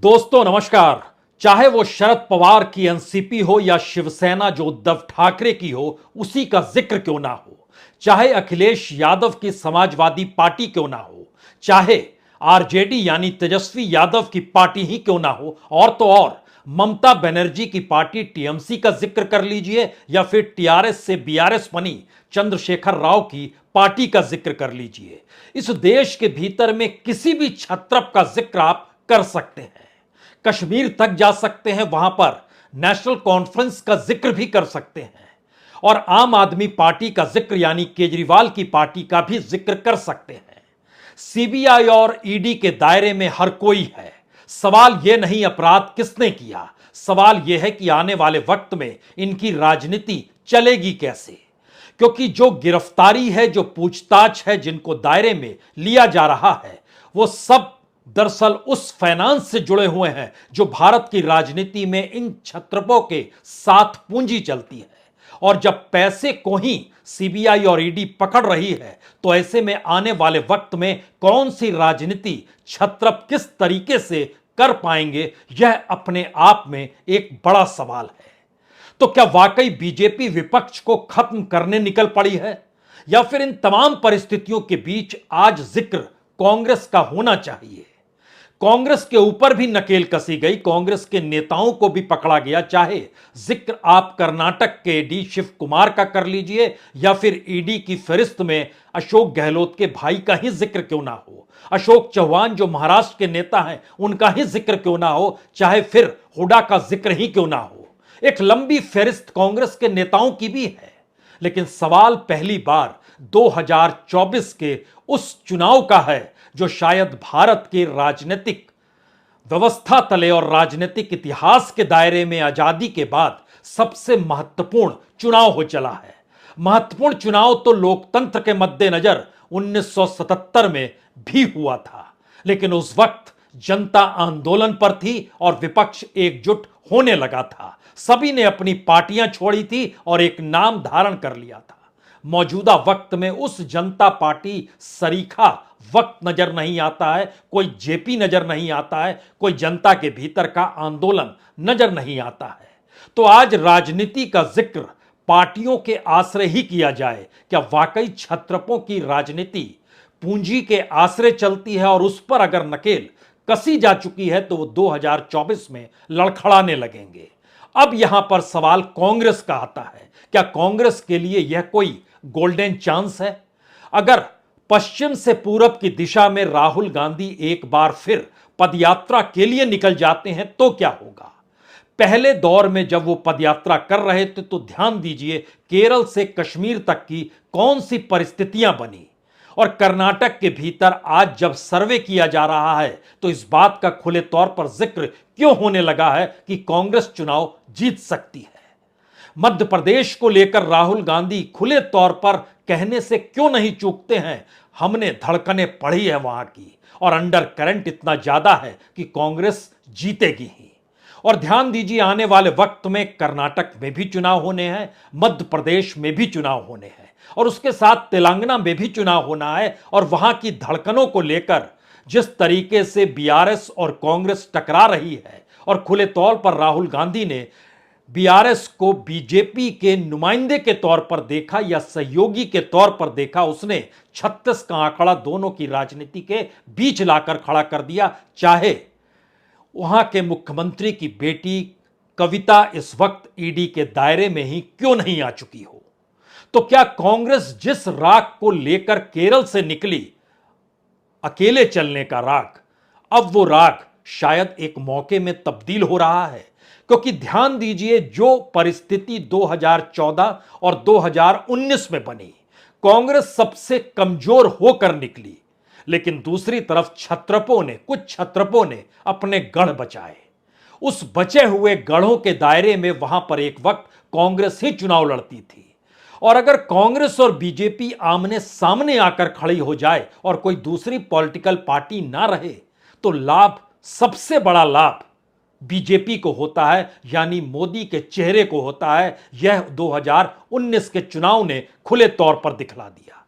दोस्तों नमस्कार। चाहे वो शरद पवार की एनसीपी हो या शिवसेना जो उद्धव ठाकरे की हो उसी का जिक्र क्यों ना हो, चाहे अखिलेश यादव की समाजवादी पार्टी क्यों ना हो, चाहे आरजेडी यानी तेजस्वी यादव की पार्टी ही क्यों ना हो, और तो और ममता बनर्जी की पार्टी टीएमसी का जिक्र कर लीजिए या फिर टीआरएस से बीआरएस बनी चंद्रशेखर राव की पार्टी का जिक्र कर लीजिए, इस देश के भीतर में किसी भी छत्रप का जिक्र आप कर सकते हैं। कश्मीर तक जा सकते हैं, वहां पर नेशनल कॉन्फ्रेंस का जिक्र भी कर सकते हैं और आम आदमी पार्टी का जिक्र यानी केजरीवाल की पार्टी का भी जिक्र कर सकते हैं। सीबीआई और ईडी के दायरे में हर कोई है। सवाल यह नहीं अपराध किसने किया, सवाल यह है कि आने वाले वक्त में इनकी राजनीति चलेगी कैसे, क्योंकि जो गिरफ्तारी है, जो पूछताछ है, जिनको दायरे में लिया जा रहा है, वो सब दरअसल उस फाइनेंस से जुड़े हुए हैं जो भारत की राजनीति में इन छत्रपों के साथ पूंजी चलती है। और जब पैसे को ही सीबीआई और ईडी पकड़ रही है तो ऐसे में आने वाले वक्त में कौन सी राजनीति छत्रप किस तरीके से कर पाएंगे, यह अपने आप में एक बड़ा सवाल है। तो क्या वाकई बीजेपी विपक्ष को खत्म करने निकल पड़ी है, या फिर इन तमाम परिस्थितियों के बीच आज जिक्र कांग्रेस का होना चाहिए। कांग्रेस के ऊपर भी नकेल कसी गई, कांग्रेस के नेताओं को भी पकड़ा गया, चाहे जिक्र आप कर्नाटक के डी शिव कुमार का कर लीजिए या फिर ईडी की फहरिस्त में अशोक गहलोत के भाई का ही जिक्र क्यों ना हो, अशोक चौहान जो महाराष्ट्र के नेता हैं उनका ही जिक्र क्यों ना हो, चाहे फिर हुड्डा का जिक्र ही क्यों ना हो। एक लंबी फहरिस्त कांग्रेस के नेताओं की भी है। लेकिन सवाल पहली बार 2024 के उस चुनाव का है जो शायद भारत के राजनीतिक व्यवस्था तले और राजनीतिक इतिहास के दायरे में आजादी के बाद सबसे महत्वपूर्ण चुनाव हो चला है। महत्वपूर्ण चुनाव तो लोकतंत्र के मद्देनजर 1977 में भी हुआ था, लेकिन उस वक्त जनता आंदोलन पर थी और विपक्ष एकजुट होने लगा था। सभी ने अपनी पार्टियां छोड़ी थी और एक नाम धारण कर लिया था। मौजूदा वक्त में उस जनता पार्टी सरीखा वक्त नजर नहीं आता है, कोई जेपी नजर नहीं आता है, कोई जनता के भीतर का आंदोलन नजर नहीं आता है। तो आज राजनीति का जिक्र पार्टियों के आश्रय ही किया जाए। क्या वाकई छत्रपों की राजनीति पूंजी के आश्रय चलती है और उस पर अगर नकेल कसी जा चुकी है तो वो 2024 में लड़खड़ाने लगेंगे। अब यहां पर सवाल कांग्रेस का आता है। क्या कांग्रेस के लिए यह कोई गोल्डन चांस है? अगर पश्चिम से पूरब की दिशा में राहुल गांधी एक बार फिर पदयात्रा के लिए निकल जाते हैं तो क्या होगा? पहले दौर में जब वो पदयात्रा कर रहे थे तो ध्यान दीजिए केरल से कश्मीर तक की कौन सी परिस्थितियां बनी, और कर्नाटक के भीतर आज जब सर्वे किया जा रहा है तो इस बात का खुले तौर पर जिक्र क्यों होने लगा है कि कांग्रेस चुनाव जीत सकती है। मध्य प्रदेश को लेकर राहुल गांधी खुले तौर पर कहने से क्यों नहीं चूकते हैं, हमने धड़कने पढ़ी है वहां की, और अंडर करंट इतना ज्यादा है कि कांग्रेस जीतेगी ही। और ध्यान दीजिए आने वाले वक्त में कर्नाटक में भी चुनाव होने हैं, मध्य प्रदेश में भी चुनाव होने हैं, और उसके साथ तेलंगाना में भी चुनाव होना है। और वहां की धड़कनों को लेकर जिस तरीके से बीआरएस और कांग्रेस टकरा रही है, और खुले तौर पर राहुल गांधी ने बीआरएस को बीजेपी के नुमाइंदे के तौर पर देखा या सहयोगी के तौर पर देखा, उसने 36 का आंकड़ा दोनों की राजनीति के बीच लाकर खड़ा कर दिया। चाहे वहां के मुख्यमंत्री की बेटी कविता इस वक्त ईडी के दायरे में ही क्यों नहीं आ चुकी हो, तो क्या कांग्रेस जिस राग को लेकर केरल से निकली, अकेले चलने का राग, अब वो राग शायद एक मौके में तब्दील हो रहा है। क्योंकि ध्यान दीजिए जो परिस्थिति 2014 और 2019 में बनी, कांग्रेस सबसे कमजोर होकर निकली, लेकिन दूसरी तरफ कुछ छत्रपों ने अपने गढ़ बचाए। उस बचे हुए गढ़ों के दायरे में वहां पर एक वक्त कांग्रेस ही चुनाव लड़ती थी, और अगर कांग्रेस और बीजेपी आमने सामने आकर खड़ी हो जाए और कोई दूसरी पॉलिटिकल पार्टी ना रहे तो लाभ, सबसे बड़ा लाभ बीजेपी को होता है, यानी मोदी के चेहरे को होता है। यह 2019 के चुनाव ने खुले तौर पर दिखला दिया।